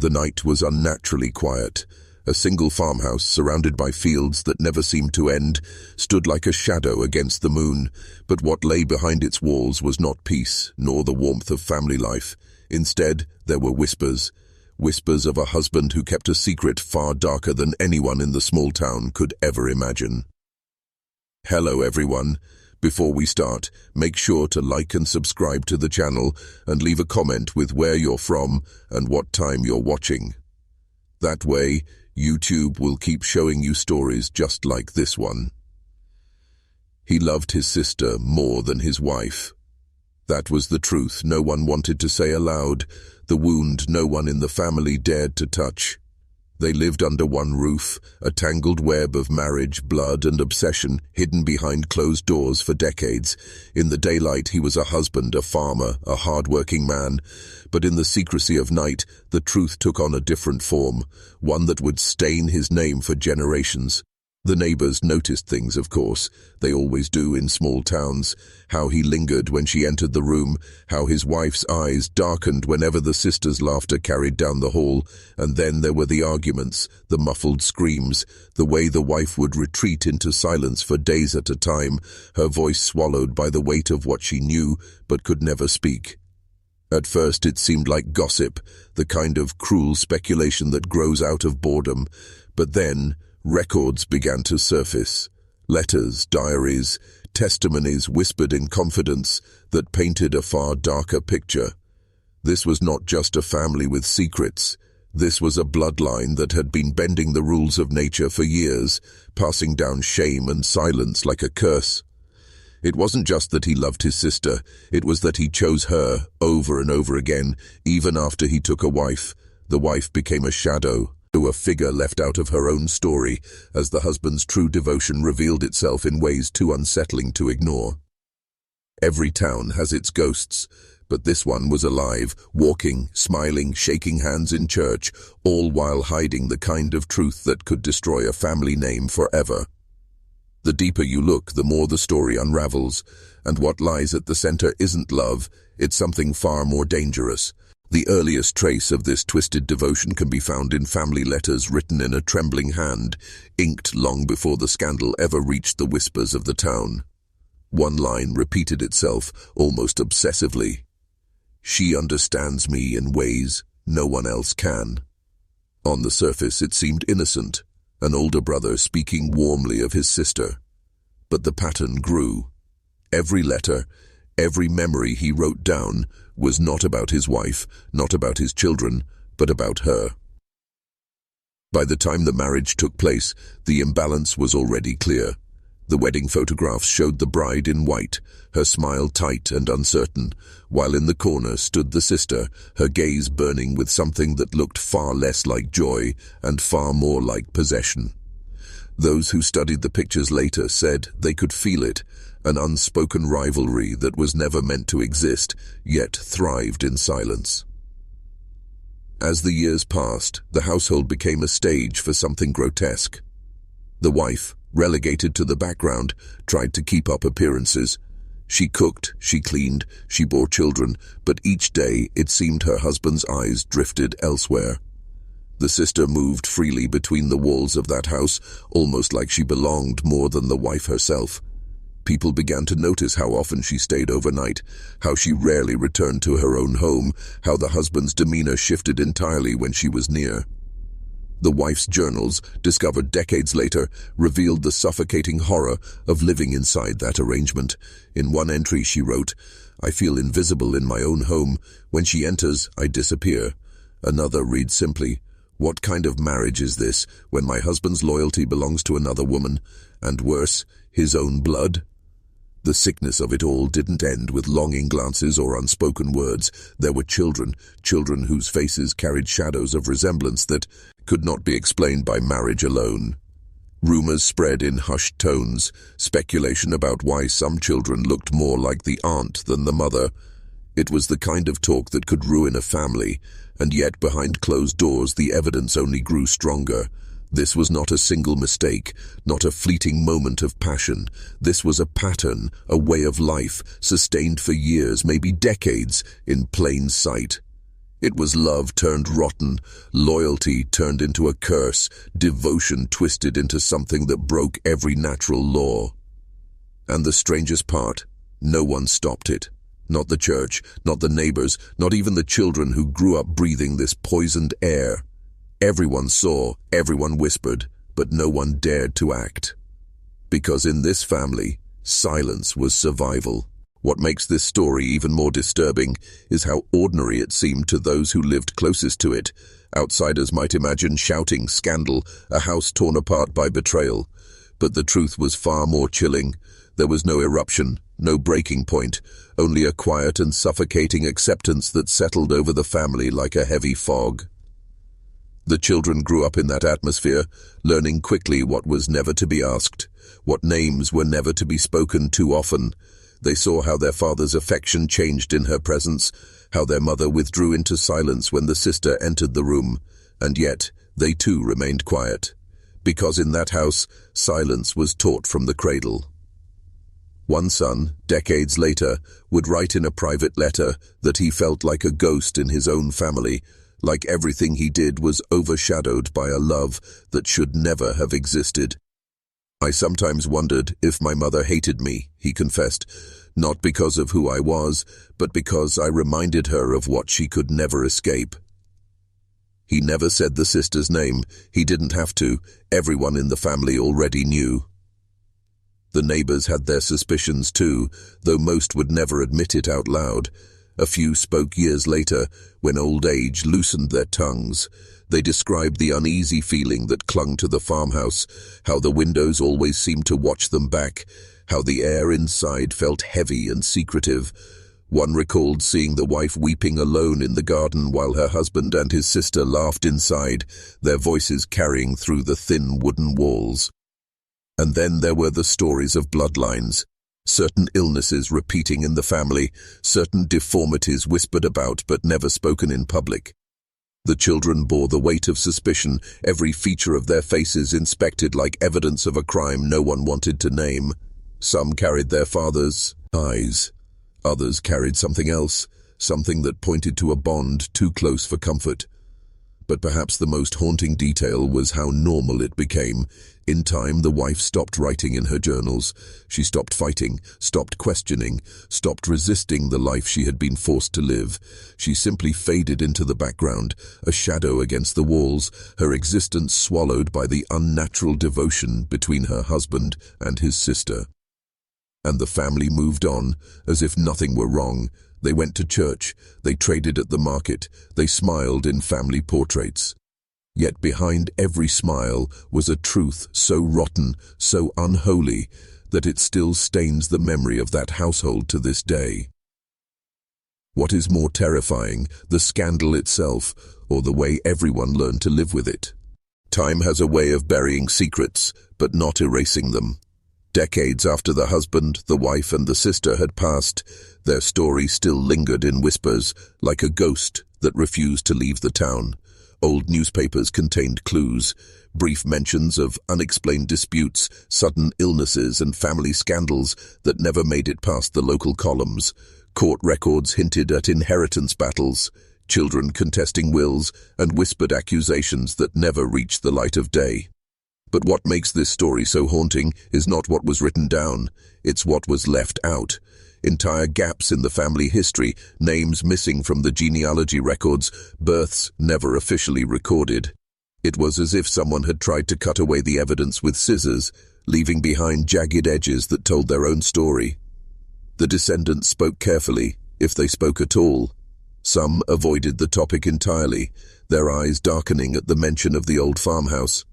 The night was unnaturally quiet. A single farmhouse, surrounded by fields that never seemed to end, stood like a shadow against the moon, but what lay behind its walls was not peace, nor the warmth of family life. Instead, there were whispers. Whispers of a husband who kept a secret far darker than anyone in the small town could ever imagine. Hello everyone. Before we start, make sure to like and subscribe to the channel and leave a comment with where you're from and what time you're watching. That way, YouTube will keep showing you stories just like this one. He loved his sister more than his wife. That was the truth no one wanted to say aloud, the wound no one in the family dared to touch. They lived under one roof, a tangled web of marriage, blood, and obsession hidden behind closed doors for decades. In the daylight, he was a husband, a farmer, a hard-working man. But in the secrecy of night, the truth took on a different form, one that would stain his name for generations. The neighbors noticed things, of course. They always do in small towns. How he lingered when she entered the room, how his wife's eyes darkened whenever the sister's laughter carried down the hall, and then there were the arguments, the muffled screams, the way the wife would retreat into silence for days at a time, her voice swallowed by the weight of what she knew but could never speak. At first it seemed like gossip, the kind of cruel speculation that grows out of boredom, but then records began to surface. Letters, diaries, testimonies whispered in confidence that painted a far darker picture. This was not just a family with secrets. This was a bloodline that had been bending the rules of nature for years, passing down shame and silence like a curse. It wasn't just that he loved his sister, it was that he chose her over and over again, even after he took a wife. The wife became a shadow, a figure left out of her own story, as the husband's true devotion revealed itself in ways too unsettling to ignore. Every town has its ghosts, but this one was alive, walking, smiling, shaking hands in church, all while hiding the kind of truth that could destroy a family name forever. The deeper you look, the more the story unravels, and what lies at the center isn't love, it's something far more dangerous. The earliest trace of this twisted devotion can be found in family letters written in a trembling hand, inked long before the scandal ever reached the whispers of the town. One line repeated itself, almost obsessively. "She understands me in ways no one else can." On the surface it seemed innocent, an older brother speaking warmly of his sister. But the pattern grew. Every letter, every memory he wrote down was not about his wife, not about his children, but about her. By the time the marriage took place, the imbalance was already clear. The wedding photographs showed the bride in white, her smile tight and uncertain, while in the corner stood the sister, her gaze burning with something that looked far less like joy and far more like possession. Those who studied the pictures later said they could feel it, an unspoken rivalry that was never meant to exist, yet thrived in silence. As the years passed, the household became a stage for something grotesque. The wife, relegated to the background, tried to keep up appearances. She cooked, she cleaned, she bore children, but each day it seemed her husband's eyes drifted elsewhere. The sister moved freely between the walls of that house, almost like she belonged more than the wife herself. People began to notice how often she stayed overnight, how she rarely returned to her own home, how the husband's demeanor shifted entirely when she was near. The wife's journals, discovered decades later, revealed the suffocating horror of living inside that arrangement. In one entry she wrote, "I feel invisible in my own home. When she enters, I disappear." Another reads simply, "What kind of marriage is this when my husband's loyalty belongs to another woman, and worse, his own blood?" The sickness of it all didn't end with longing glances or unspoken words. There were children whose faces carried shadows of resemblance that could not be explained by marriage alone. Rumors spread in hushed tones, speculation about why some children looked more like the aunt than the mother. It was the kind of talk that could ruin a family, and yet behind closed doors the evidence only grew stronger. This was not a single mistake, not a fleeting moment of passion. This was a pattern, a way of life, sustained for years, maybe decades, in plain sight. It was love turned rotten, loyalty turned into a curse, devotion twisted into something that broke every natural law. And the strangest part, no one stopped it. Not the church, not the neighbors, not even the children who grew up breathing this poisoned air. Everyone saw, everyone whispered, but no one dared to act. Because in this family, silence was survival. What makes this story even more disturbing is how ordinary it seemed to those who lived closest to it. Outsiders might imagine shouting, scandal, a house torn apart by betrayal. But the truth was far more chilling. There was no eruption, no breaking point, only a quiet and suffocating acceptance that settled over the family like a heavy fog. The children grew up in that atmosphere, learning quickly what was never to be asked, what names were never to be spoken too often. They saw how their father's affection changed in her presence, how their mother withdrew into silence when the sister entered the room, and yet they too remained quiet, because in that house, silence was taught from the cradle. One son, decades later, would write in a private letter that he felt like a ghost in his own family, like everything he did was overshadowed by a love that should never have existed. I sometimes wondered if my mother hated me, he confessed, not because of who I was, but because I reminded her of what she could never escape. He never said the sister's name. He didn't have to. Everyone in the family already knew. The neighbors had their suspicions too, though most would never admit it out loud. A few spoke years later, when old age loosened their tongues. They described the uneasy feeling that clung to the farmhouse, how the windows always seemed to watch them back, how the air inside felt heavy and secretive. One recalled seeing the wife weeping alone in the garden while her husband and his sister laughed inside, their voices carrying through the thin wooden walls. And then there were the stories of bloodlines. Certain illnesses repeating in the family, certain deformities whispered about but never spoken in public. The children bore the weight of suspicion, every feature of their faces inspected like evidence of a crime no one wanted to name. Some carried their father's eyes. Others carried something else, something that pointed to a bond too close for comfort. But perhaps the most haunting detail was how normal it became. In time, the wife stopped writing in her journals. She stopped fighting, stopped questioning, stopped resisting the life she had been forced to live. She simply faded into the background, a shadow against the walls, her existence swallowed by the unnatural devotion between her husband and his sister. And the family moved on, as if nothing were wrong. They went to church, they traded at the market, they smiled in family portraits. Yet behind every smile was a truth so rotten, so unholy, that it still stains the memory of that household to this day. What is more terrifying, the scandal itself, or the way everyone learned to live with it? Time has a way of burying secrets, but not erasing them. Decades after the husband, the wife, and the sister had passed, their story still lingered in whispers, like a ghost that refused to leave the town. Old newspapers contained clues, brief mentions of unexplained disputes, sudden illnesses, and family scandals that never made it past the local columns. Court records hinted at inheritance battles, children contesting wills, and whispered accusations that never reached the light of day. But what makes this story so haunting is not what was written down, it's what was left out. Entire gaps in the family history, names missing from the genealogy records, births never officially recorded. It was as if someone had tried to cut away the evidence with scissors, leaving behind jagged edges that told their own story. The descendants spoke carefully, if they spoke at all. Some avoided the topic entirely, their eyes darkening at the mention of the old farmhouse.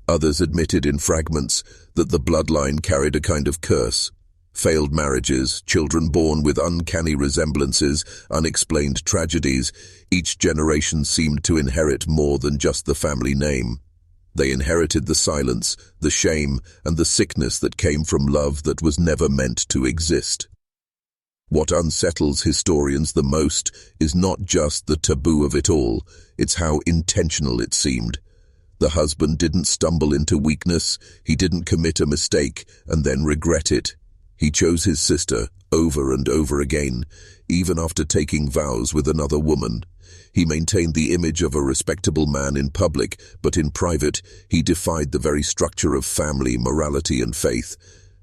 Others admitted in fragments that the bloodline carried a kind of curse. Failed marriages, children born with uncanny resemblances, unexplained tragedies. Each generation seemed to inherit more than just the family name. They inherited the silence, the shame, and the sickness that came from love that was never meant to exist. What unsettles historians the most is not just the taboo of it all, it's how intentional it seemed. The husband didn't stumble into weakness, he didn't commit a mistake and then regret it. He chose his sister over and over again, even after taking vows with another woman. He maintained the image of a respectable man in public, but in private, he defied the very structure of family, morality, and faith.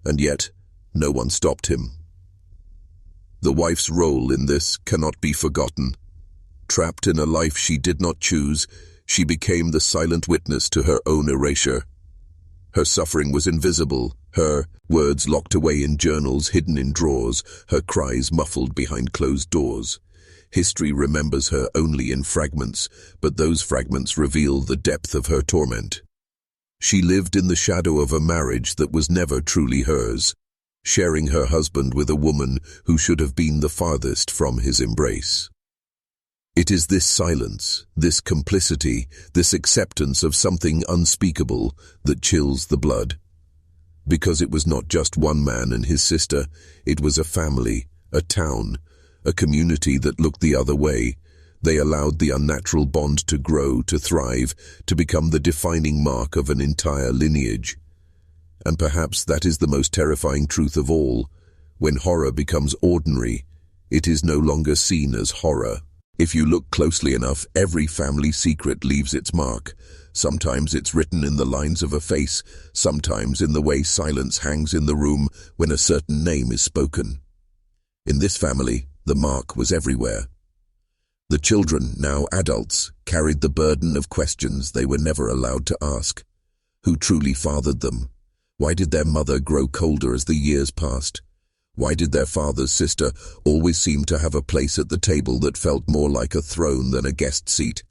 And yet, no one stopped him. The wife's role in this cannot be forgotten. Trapped in a life she did not choose, she became the silent witness to her own erasure. Her suffering was invisible, her words locked away in journals hidden in drawers, her cries muffled behind closed doors. History remembers her only in fragments, but those fragments reveal the depth of her torment. She lived in the shadow of a marriage that was never truly hers, sharing her husband with a woman who should have been the farthest from his embrace. It is this silence, this complicity, this acceptance of something unspeakable that chills the blood. Because it was not just one man and his sister, it was a family, a town, a community that looked the other way. They allowed the unnatural bond to grow, to thrive, to become the defining mark of an entire lineage. And perhaps that is the most terrifying truth of all. When horror becomes ordinary, it is no longer seen as horror. If you look closely enough, every family secret leaves its mark. Sometimes it's written in the lines of a face, sometimes in the way silence hangs in the room when a certain name is spoken. In this family, the mark was everywhere. The children, now adults, carried the burden of questions they were never allowed to ask. Who truly fathered them? Why did their mother grow colder as the years passed? Why did their father's sister always seem to have a place at the table that felt more like a throne than a guest seat?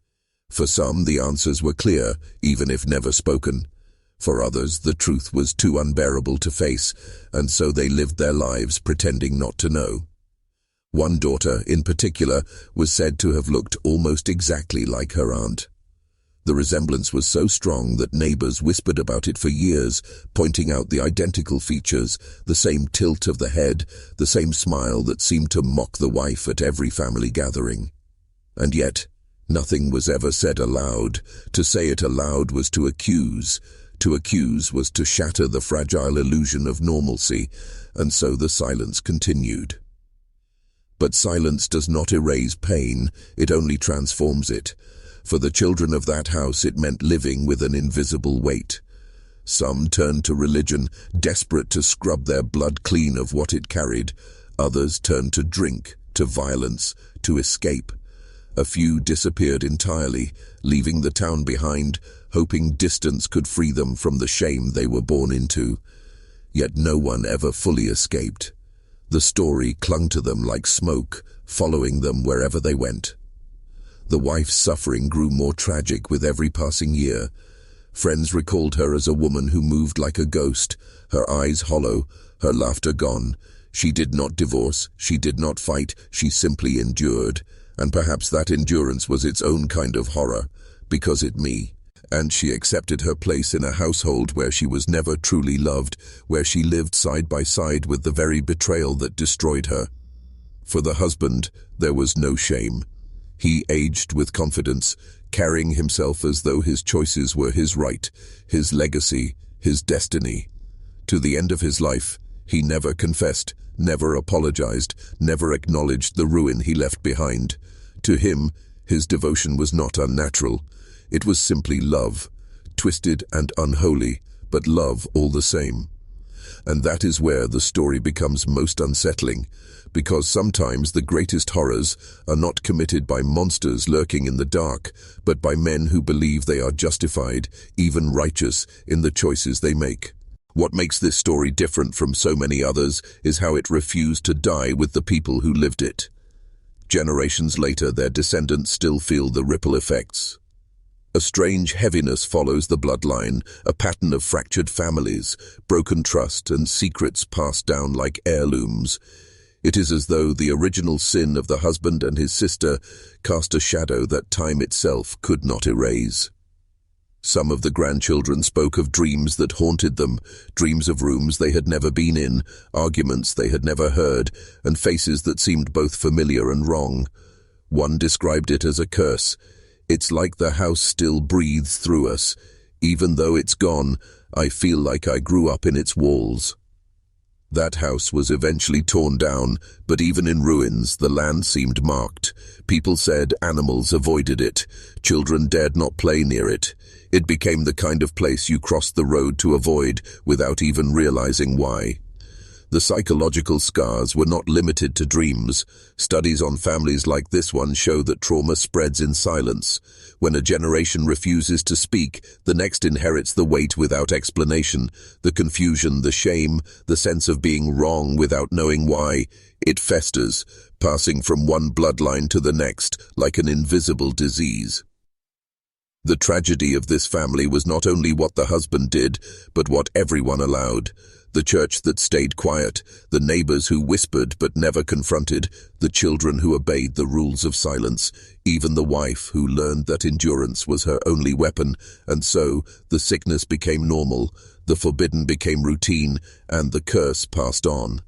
For some, the answers were clear, even if never spoken. For others, the truth was too unbearable to face, and so they lived their lives pretending not to know. One daughter, in particular, was said to have looked almost exactly like her aunt. The resemblance was so strong that neighbors whispered about it for years, pointing out the identical features, the same tilt of the head, the same smile that seemed to mock the wife at every family gathering. And yet, nothing was ever said aloud. To say it aloud was to accuse. To accuse was to shatter the fragile illusion of normalcy, and so the silence continued. But silence does not erase pain, it only transforms it. For the children of that house, it meant living with an invisible weight. Some turned to religion, desperate to scrub their blood clean of what it carried. Others turned to drink, to violence, to escape. A few disappeared entirely, leaving the town behind, hoping distance could free them from the shame they were born into. Yet no one ever fully escaped. The story clung to them like smoke, following them wherever they went. The wife's suffering grew more tragic with every passing year. Friends recalled her as a woman who moved like a ghost, her eyes hollow, her laughter gone. She did not divorce, she did not fight, she simply endured. And perhaps that endurance was its own kind of horror, because and she accepted her place in a household where she was never truly loved, where she lived side by side with the very betrayal that destroyed her. For the husband, there was no shame. He aged with confidence, carrying himself as though his choices were his right, his legacy, his destiny. To the end of his life, he never confessed, never apologized, never acknowledged the ruin he left behind. To him, his devotion was not unnatural. It was simply love, twisted and unholy, but love all the same. And that is where the story becomes most unsettling, because sometimes the greatest horrors are not committed by monsters lurking in the dark, but by men who believe they are justified, even righteous, in the choices they make. What makes this story different from so many others is how it refused to die with the people who lived it. Generations later, their descendants still feel the ripple effects. A strange heaviness follows the bloodline, a pattern of fractured families, broken trust, and secrets passed down like heirlooms. It is as though the original sin of the husband and his sister cast a shadow that time itself could not erase. Some of the grandchildren spoke of dreams that haunted them, dreams of rooms they had never been in, arguments they had never heard, and faces that seemed both familiar and wrong. One described it as a curse. It's like the house still breathes through us. Even though it's gone, I feel like I grew up in its walls. That house was eventually torn down, but even in ruins, the land seemed marked. People said animals avoided it. Children dared not play near it. It became the kind of place you crossed the road to avoid without even realizing why. The psychological scars were not limited to dreams. Studies on families like this one show that trauma spreads in silence. When a generation refuses to speak, the next inherits the weight without explanation, the confusion, the shame, the sense of being wrong without knowing why. It festers, passing from one bloodline to the next, like an invisible disease. The tragedy of this family was not only what the husband did, but what everyone allowed. The church that stayed quiet, the neighbors who whispered but never confronted, the children who obeyed the rules of silence, even the wife who learned that endurance was her only weapon, and so the sickness became normal, the forbidden became routine, and the curse passed on.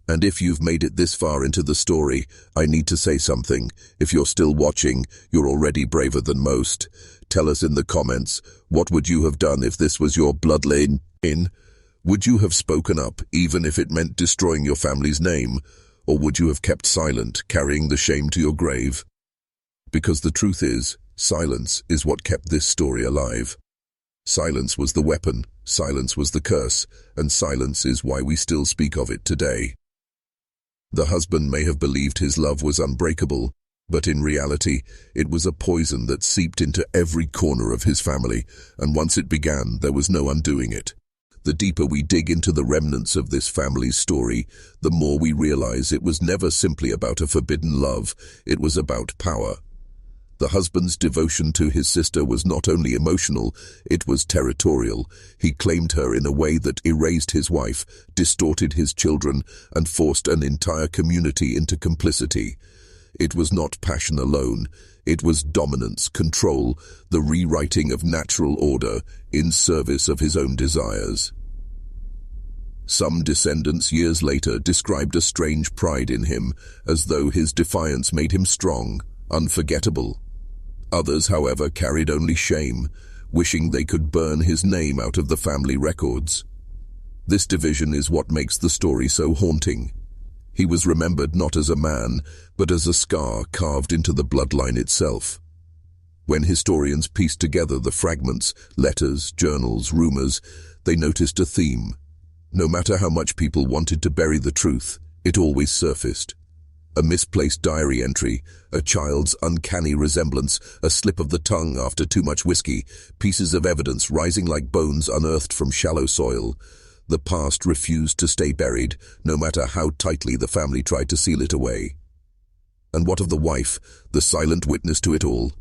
And if you've made it this far into the story, I need to say something. If you're still watching, you're already braver than most. Tell us in the comments, what would you have done if this was your bloodline? Would you have spoken up, even if it meant destroying your family's name? Or would you have kept silent, carrying the shame to your grave? Because the truth is, silence is what kept this story alive. Silence was the weapon, silence was the curse, and silence is why we still speak of it today. The husband may have believed his love was unbreakable, but in reality, it was a poison that seeped into every corner of his family, and once it began, there was no undoing it. The deeper we dig into the remnants of this family's story, the more we realize it was never simply about a forbidden love, it was about power. The husband's devotion to his sister was not only emotional, it was territorial. He claimed her in a way that erased his wife, distorted his children, and forced an entire community into complicity. It was not passion alone. It was dominance, control, the rewriting of natural order in service of his own desires. Some descendants years later described a strange pride in him, as though his defiance made him strong, unforgettable. Others, however, carried only shame, wishing they could burn his name out of the family records. This division is what makes the story so haunting. He was remembered not as a man, but as a scar carved into the bloodline itself. When historians pieced together the fragments, letters, journals, rumors, they noticed a theme. No matter how much people wanted to bury the truth, it always surfaced. A misplaced diary entry, a child's uncanny resemblance, a slip of the tongue after too much whiskey, pieces of evidence rising like bones unearthed from shallow soil. The past refused to stay buried, no matter how tightly the family tried to seal it away. And what of the wife, the silent witness to it all?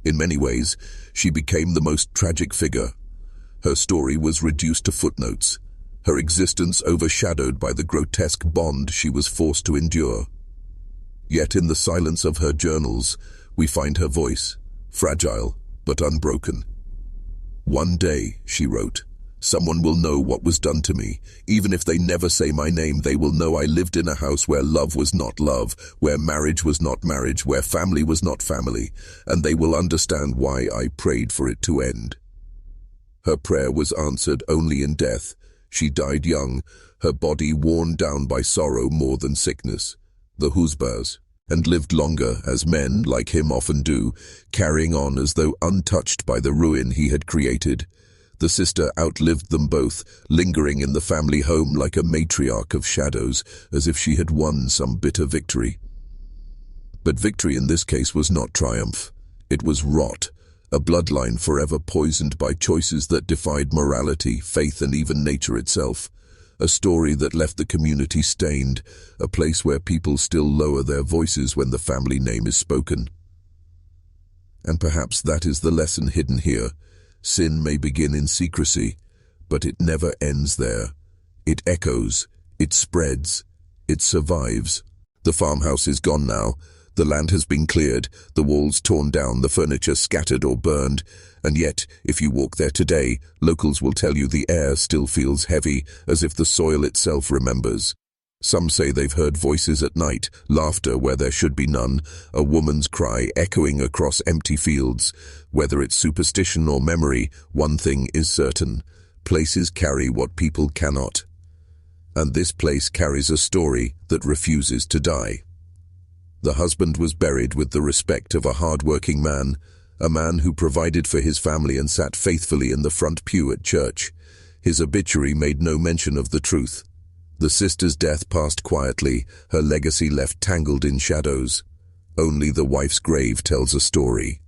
In many ways, she became the most tragic figure. Her story was reduced to footnotes, her existence overshadowed by the grotesque bond she was forced to endure. Yet in the silence of her journals, we find her voice, fragile but unbroken. "One day," she wrote, "someone will know what was done to me. Even if they never say my name, they will know I lived in a house where love was not love, where marriage was not marriage, where family was not family, and they will understand why I prayed for it to end." Her prayer was answered only in death. She died young, her body worn down by sorrow more than sickness, the husbaz, and lived longer, as men, like him, often do, carrying on as though untouched by the ruin he had created. The sister outlived them both, lingering in the family home like a matriarch of shadows, as if she had won some bitter victory. But victory in this case was not triumph. It was rot, a bloodline forever poisoned by choices that defied morality, faith, and even nature itself. A story that left the community stained, a place where people still lower their voices when the family name is spoken. And perhaps that is the lesson hidden here. Sin may begin in secrecy, but it never ends there. It echoes, it spreads, it survives. The farmhouse is gone now. The land has been cleared, the walls torn down, the furniture scattered or burned, and yet, if you walk there today, locals will tell you the air still feels heavy, as if the soil itself remembers. Some say they've heard voices at night, laughter where there should be none, a woman's cry echoing across empty fields. Whether it's superstition or memory, one thing is certain: places carry what people cannot. And this place carries a story that refuses to die. The husband was buried with the respect of a hard-working man, a man who provided for his family and sat faithfully in the front pew at church. His obituary made no mention of the truth. The sister's death passed quietly, her legacy left tangled in shadows. Only the wife's grave tells a story.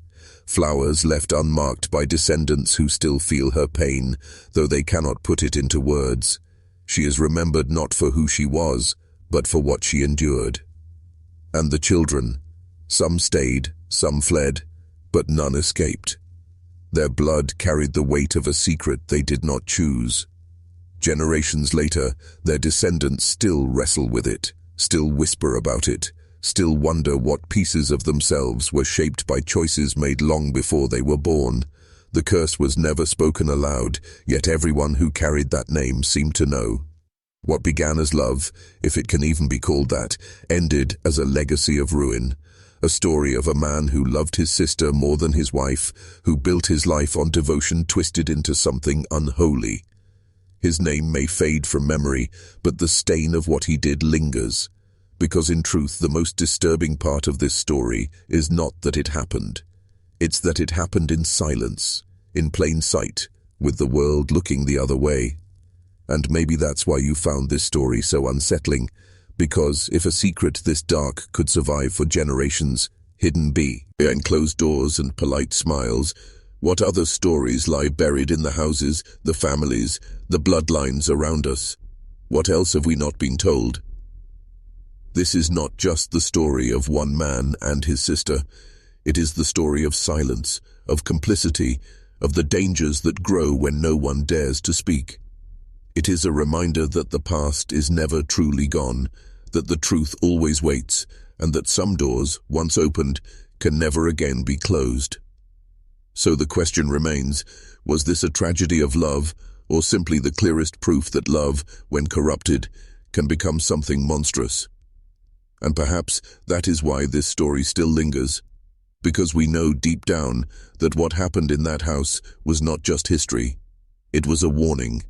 Flowers left unmarked by descendants who still feel her pain, though they cannot put it into words. She is remembered not for who she was, but for what she endured. And the children, some stayed, some fled, but none escaped. Their blood carried the weight of a secret they did not choose. Generations later, their descendants still wrestle with it, still whisper about it, still wonder what pieces of themselves were shaped by choices made long before they were born. The curse was never spoken aloud, yet everyone who carried that name seemed to know. What began as love, if it can even be called that, ended as a legacy of ruin. A story of a man who loved his sister more than his wife, who built his life on devotion twisted into something unholy. His name may fade from memory, but the stain of what he did lingers. Because in truth, the most disturbing part of this story is not that it happened. It's that it happened in silence, in plain sight, with the world looking the other way. And maybe that's why you found this story so unsettling, because if a secret this dark could survive for generations, hidden behind closed doors and polite smiles, what other stories lie buried in the houses, the families, the bloodlines around us? What else have we not been told? This is not just the story of one man and his sister. It is the story of silence, of complicity, of the dangers that grow when no one dares to speak. It is a reminder that the past is never truly gone, that the truth always waits, and that some doors, once opened, can never again be closed. So the question remains, was this a tragedy of love, or simply the clearest proof that love, when corrupted, can become something monstrous? And perhaps that is why this story still lingers, because we know deep down that what happened in that house was not just history, it was a warning.